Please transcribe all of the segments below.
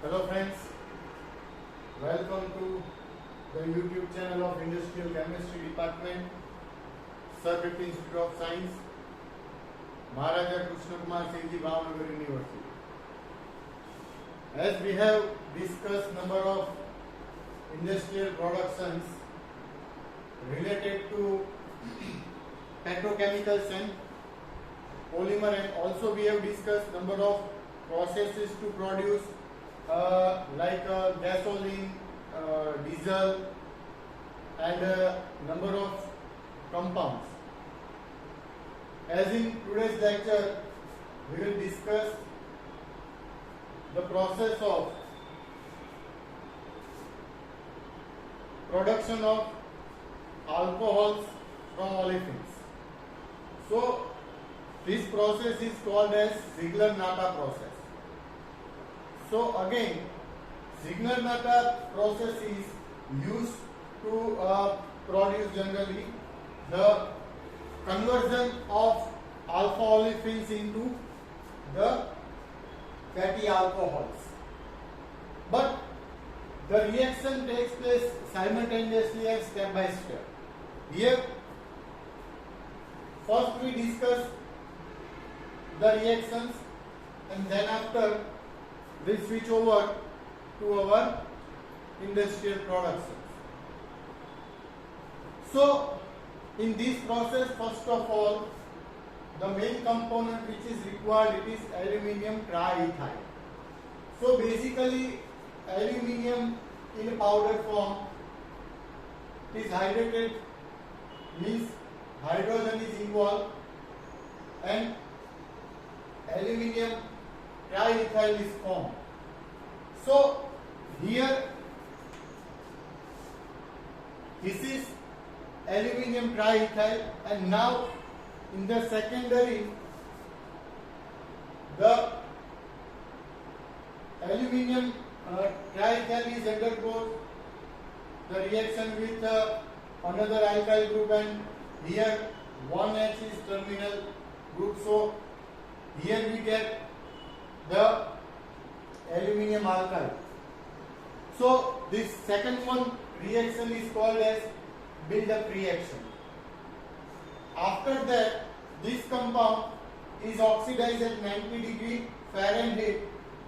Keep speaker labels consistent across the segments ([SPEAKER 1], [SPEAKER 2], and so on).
[SPEAKER 1] Hello friends, welcome to the YouTube channel of Industrial Chemistry Department, Circuit Institute of Science, Maharaja Krishna Kumar Singh Ji, Bhavnagar University. As we have discussed number of industrial productions related to petrochemicals and polymer, and also we have discussed number of processes to produce like gasoline, diesel, and number of compounds. As in today's lecture, we will discuss the process of production of alcohols from olefins. So this process is called as Ziegler-Natta process. So again, Ziegler-Natta process is used to produce generally the conversion of alpha olefins into the fatty alcohols. But the reaction takes place simultaneously and step by step. Here, first we discuss the reactions, and then after we switch over to our industrial productions. So in this process, first of all, the main component which is required, it is aluminium triethyl. So basically, aluminium in powder form is hydrated, means hydrogen is involved, and aluminium triethyl is formed. So here this is aluminium triethyl, and now in the secondary the aluminium triethyl is undergoes the reaction with another alkyl group, and here 1H is terminal group. So here we get the aluminium alkyl. So this second one reaction is called as build-up reaction. After that, this compound is oxidized at 90 degree Fahrenheit.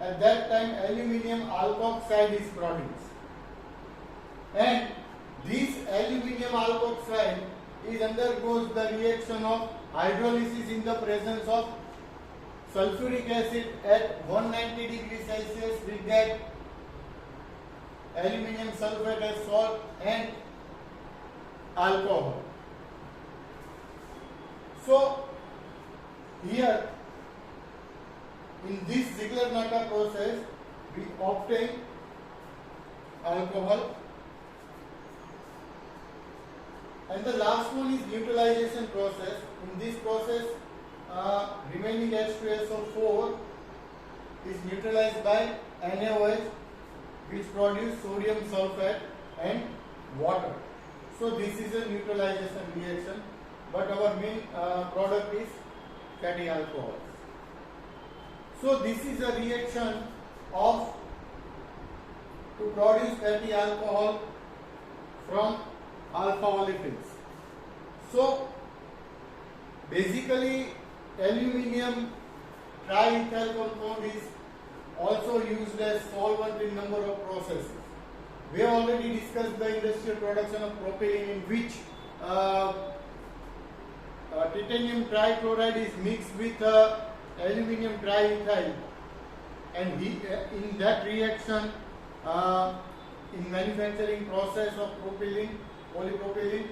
[SPEAKER 1] At that time, aluminium alkoxide is produced, and this aluminium alkoxide is undergoes the reaction of hydrolysis in the presence of sulfuric acid at 190 degrees Celsius. We get aluminium sulfate as salt and alcohol. So here in this Ziegler-Natta process, we obtain alcohol, and the last one is neutralization process. In this process, remaining H2SO4 is neutralized by NaOH, which produce sodium sulfate and water. So this is a neutralization reaction, but our main product is fatty alcohols. So this is a reaction of to produce fatty alcohol from alpha olefins. So basically, aluminium triethyl compound is also used as solvent in number of processes. We have already discussed the industrial production of propylene, in which titanium trichloride is mixed with aluminium triethyl, and in that reaction, in manufacturing process of propylene, polypropylene,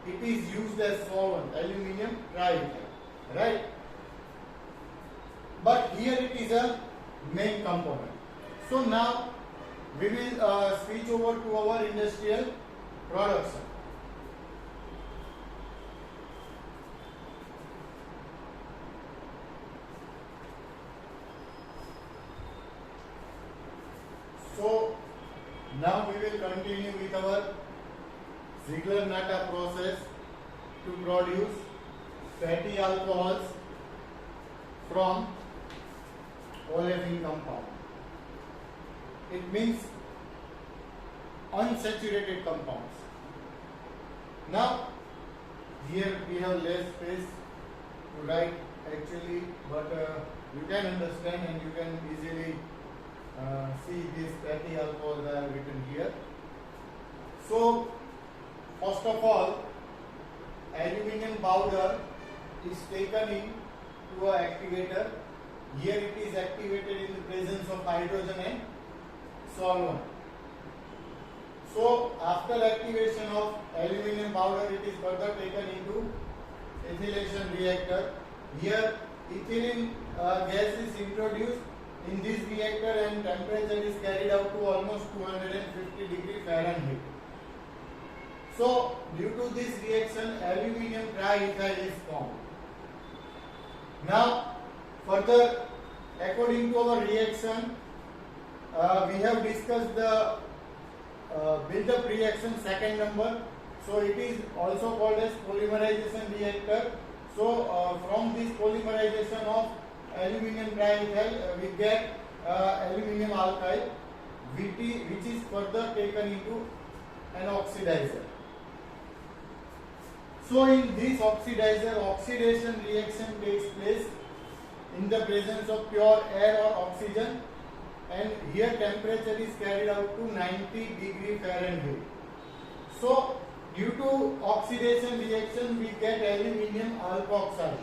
[SPEAKER 1] it is used as solvent, aluminium triethyl, right? But here it is a main component. So now we will switch over to our industrial production. So now we will continue with our Ziegler-Natta process to produce fatty alcohols from olefin compound. it means unsaturated compounds. Now, here we have less space to write actually, but you can understand and you can easily see these fatty alcohols are written here. So, first of all, aluminium powder is taken into an activator. Here it is activated in the presence of hydrogen and solvent. So, after activation of aluminium powder, it is further taken into ethylation reactor. Here, ethylene gas is introduced in this reactor and temperature is carried out to almost 250 degree Fahrenheit. So, due to this reaction, aluminium triethyl is formed. Now, further, according to our reaction, we have discussed the build-up reaction, second number. So, it is also called as polymerization reactor. So, from this polymerization of aluminium triethyl, we get aluminium alkyl, which is further taken into an oxidizer. So, in this oxidizer, oxidation reaction takes place in the presence of pure air or oxygen, and here temperature is carried out to 90 degree Fahrenheit. So, due to oxidation reaction, we get aluminium alkoxide.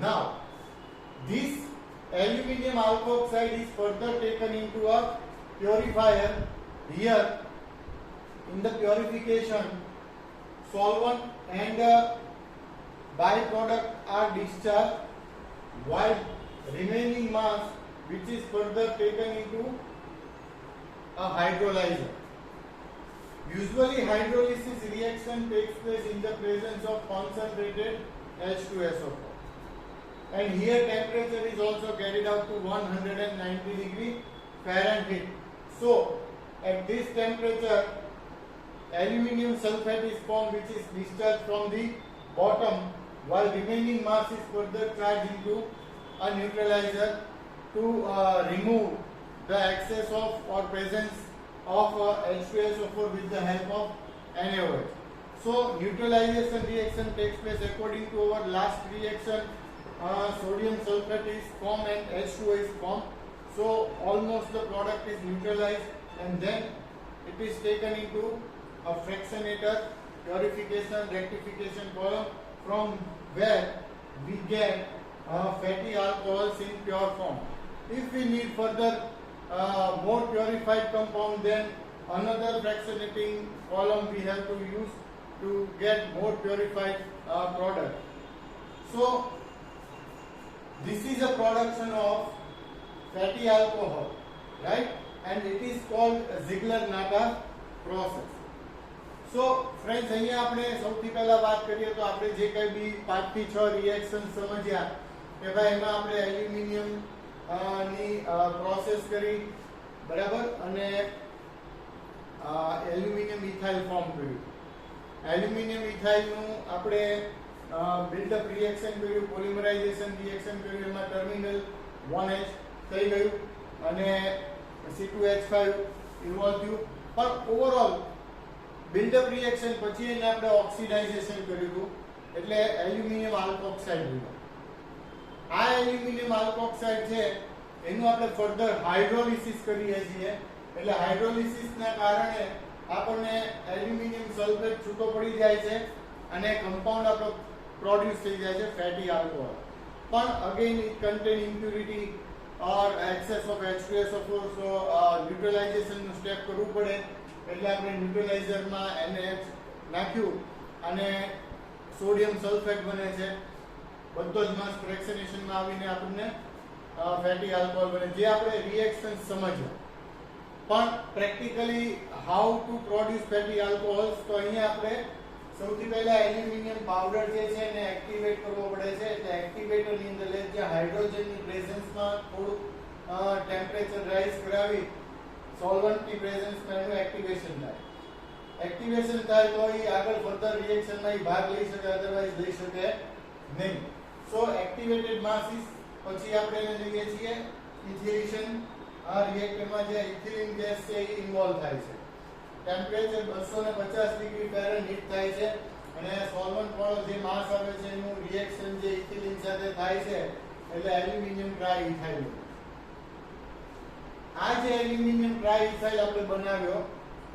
[SPEAKER 1] Now, this aluminium alkoxide is further taken into a purifier. Here, in the purification, solvent and byproduct are discharged, while remaining mass, which is further taken into a hydrolyzer. Usually, hydrolysis reaction takes place in the presence of concentrated H2SO4. And here temperature is also carried out to 190 degree Fahrenheit. So, at this temperature, aluminium sulfate is formed, which is discharged from the bottom, while remaining mass is further charged into a neutralizer to remove the excess of or presence of H2SO4 with the help of NaOH. So, neutralization reaction takes place according to our last reaction. Sodium sulfate is formed and H2O is formed. So, almost the product is neutralized, and then it is taken into a fractionator, purification, rectification column, from where we get fatty alcohols in pure form. If we need further more purified compound, then another fractionating column we have to use to get more purified product. So, this is a production of fatty alcohol, right? And it is called Ziegler-Natta process. So, friends, અહીંયા આપણે સૌથી પહેલા વાત કરીએ તો આપણે જે કંઈ બી 5 થી 6 રિએક્શન સમજ્યા કે ભાઈ એમાં આપણે એલ્યુમિનિયમ ની પ્રોસેસ કરી, બરાબર, અને એલ્યુમિનિયમ ઇથાઇલ ફોર્મ કર્યું. એલ્યુમિનિયમ ઇથાઇલનું આપણે બિલ્ડઅપ રિએક્શન કર્યું, પોલિમરાઇઝેશન રિએક્શન કર્યું, એમાં ટર્મિનલ 1H થઈ ગયું અને C2H5 ઇન્વોલ્વ થયું. પણ ઓવરઓલ બિલ્ડઅપ રિએક્શન પછી એને આપણે ઓક્સિડાઇઝેશન કર્યું હતું, એટલે એલ્યુમિનિયમ આલ્કોક્સાઇડ બન્યું. આ એલ્યુમિનિયમ આલ્કોક્સાઇડ છે એનું આપણે ફર્ધર હાઇડ્રોલિસિસ કરીએ છીએ, એટલે હાઇડ્રોલિસિસના કારણે આપણને એલ્યુમિનિયમ સલ્ફેટ છૂટો પડી જાય છે અને કમ્પાઉન્ડ આપણો પ્રોડ્યુસ થઈ જાય છે, ફેટી આલ્કોહોલ. પણ again it contain impurity or excess of H2SO4, so ન્યુટ્રલાઇઝેશનનું સ્ટેપ કરવું પડે, એટલે આપણે ન્યુટ્રલાઇઝરમાં NaH નાખ્યું અને સોડિયમ સલ્ફેટ બને છે. બધો જ માસ ફ્રેક્શનેશનમાં આવીને આપણને ફેટી આલ્કોહોલ બને, જે આપણે રિએક્શન સમજ્યા. પણ practically how to produce fatty alcohols, તો અહીંયા આપણે સૌથી પહેલા એલ્યુમિનિયમ પાવડર જે છે એને એક્ટિવેટ કરવો પડે છે. એટલે એક્ટિવેટરની અંદર જે હાઇડ્રોજનની પ્રેઝન્સમાં થોડું ટેમ્પરેચર રાઇઝ કરાવી સોલ્વન્ટની પ્રેઝન્સમાં એનું એક્ટિવેશન થાય. એક્ટિવેશન થાય તો એ આગળ ફર્ધર રિએક્શનમાં એ ભાગ લઈ શકે, અધરવાઇઝ લઈ શકે નહીં. સો એક્ટિવેટેડ માસ પછી આપણે એને લઈએ છીએ ઇથેરેશન આ રિએક્ટરમાં જે ઇથિલિન ગેસ છે એ ઇન્વોલ્વ થાય છે. ટેમ્પરેચર 250 ડિગ્રી ફેરનહીટ થાય છે અને સોલ્વન્ટ વાળો જે માસ આવે છે એનું રિએક્શન જે ઇથિલિન સાથે થાય છે એટલે એલ્યુમિનિયમ ટ્રાઇઇથાઇલ. આ જે એલ્યુમિનિયમ ટ્રાઇઇથાઇલ આપણે બનાવ્યો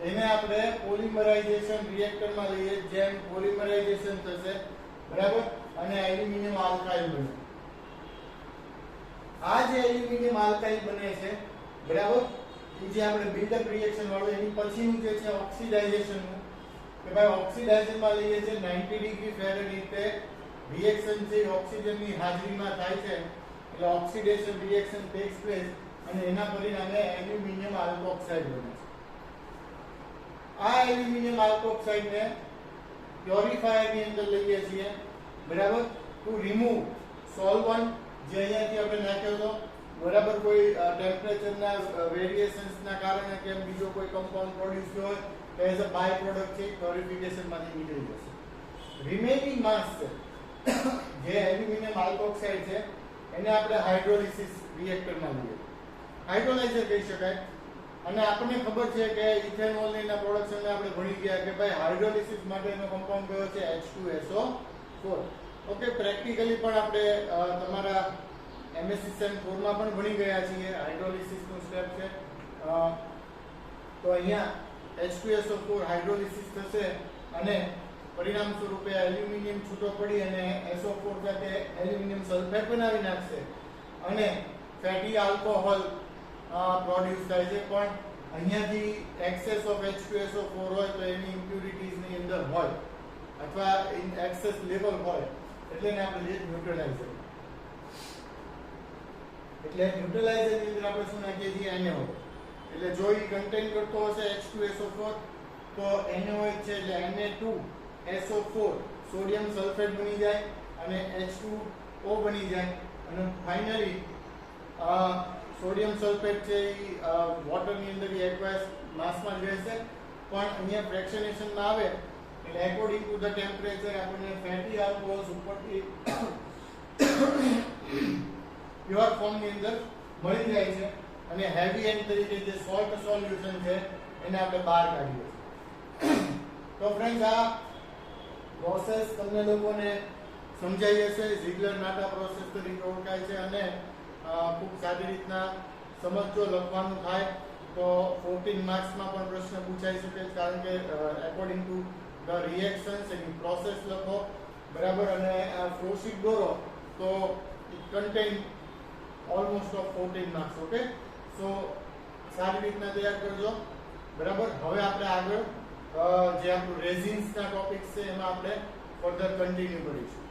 [SPEAKER 1] એને આપણે પોલિમરાઇઝેશન રિએક્ટરમાં લઈએ, જેમ પોલિમરાઇઝેશન થશે બરાબર અને એલ્યુમિનિયમ આલ્કાઇલ બને. આ જે એલ્યુમિનિયમ આલ્કાઇલ બને છે બરાબર એ જે આપણે બિલ્ડઅપ રિએક્શન વાળું એની પછીનું જે છે ઓક્સિડાઇઝેશન નું કે ભાઈ ઓક્સિડાઇઝેશન માં લઈએ છે 90 ડિગ્રી ફેરનહીટે રિએક્શન છે ઓક્સિજનની હાજરીમાં થાય છે એટલે ઓક્સિડેશન રિએક્શન ટેક્સ પ્લેસ અને એના પરિણામે એલ્યુમિનિયમ આલ્કોક્સાઇડ બને છે. આ એલ્યુમિનિયમ આલ્કોક્સાઇડ ને પ્યોરિફાયર ની અંદર લઈએ છીએ બરાબર ટુ રિમૂવ સોલ્વન્ટ જે અહીંયાથી આપણે નાખ્યો હતો બરાબર કોઈ ટેમ્પરેચરના વેરિએશન્સ ના કારણે કે બીજો કોઈ કમ્પાઉન્ડ પ્રોડ્યુસ થયો હોય તો એઝ અ બાય પ્રોડક્ટ છે પ્યોરિફિકેશન માંથી નીકળી જશે. રિમેનિંગ માસ છે જે એલ્યુમિનિયમ આલ્કોક્સાઇડ છે એને આપણે હાઇડ્રોલિસિસ રિએક્ટરમાં લઈએ, હાઇડ્રોલાઇઝર કહી શકાય. અને આપણને ખબર છે કે ઇથેનોલ ના પ્રોડક્શનને આપણે ભણી ગયા કે ભાઈ હાઇડ્રોલિસિસ માટેનો કમ્પાઉન્ડ કયો છે H2SO4. ઓકે, પ્રેક્ટિકલી પણ આપણે તમારા MSc Chem 4 માં પણ ભણી ગયા છીએ હાઇડ્રોલિસિસ નું સ્ટેપ છે. તો અહીંયા H2SO4 હાઇડ્રોલિસિસ થશે અને પરિણામ સ્વરૂપે એલ્યુમિનિયમ છૂટો પડી અને SO4 સાથે એલ્યુમિનિયમ સલ્ફેટ બનાવી નાખશે અને ફેટી આલ્કોહોલ પ્રોડ્યુસ થાય છે. પણ અહીંયાથી એક્સેસ ઓફ H2SO4 હોય તો એની ઇમ્પ્યુરિટીઝ ની અંદર હોય અથવા ઇન એક્સેસ લેવલ હોય એટલે એને આપણે લઈએ ન્યુટ્રલાઇઝર. એટલે ન્યુટ્રલાઇઝર ની અંદર આપણે શું નાખીએ છીએ NaO. એટલે જો એ કન્ટેન કરતો હશે H2SO4 તો NaOH છે એટલે Na2SO4 સોડિયમ સલ્ફેટ બની જાય અને H2O બની જાય અને ફાઇનલી સોડિયમ સલ્ફેટ છે એ વોટર ની અંદર એક્વાયસ માસમાં જ રહેશે. પણ અહીંયા ફ્રેક્શનેશન માં આવે એટલે એકોર્ડિંગ ટુ ધ ટેમ્પરેચર આપણને ફેટી આલ્કોહોલ્સ ઉપરથી પ્યોર ફોર્મ ની અંદર મળી જાય છે અને હેવી એન્ડ તરીકે જે સોલ્ટ સોલ્યુશન છે એને આપણે બહાર કાઢીએ છીએ. તો ફ્રેન્ડ્સ આ પ્રોસેસ તમને લોકોને સમજાઈ હશે. ઝિગલર-નાટા પ્રોસેસ તરીકે ઓળખાય છે અને ખૂબ સારી રીતના સમજો. લખવાનું થાય તો 14 માર્ક્સમાં પણ પ્રશ્ન પૂછાઈ શકે છે કારણ કે એકોર્ડિંગ ટુ ધ રિએક્શન્સ એની પ્રોસેસ લખો બરાબર અને ફ્લો શીટ દોરો તો it contain almost of 14 marks. Okay, so સારી રીતના તૈયાર કરજો બરાબર. હવે આપણે આગળ જે આપણું રેઝિન્સના ટોપિક્સ છે એમાં આપણે ફર્ધર કન્ટિન્યુ કરીશું.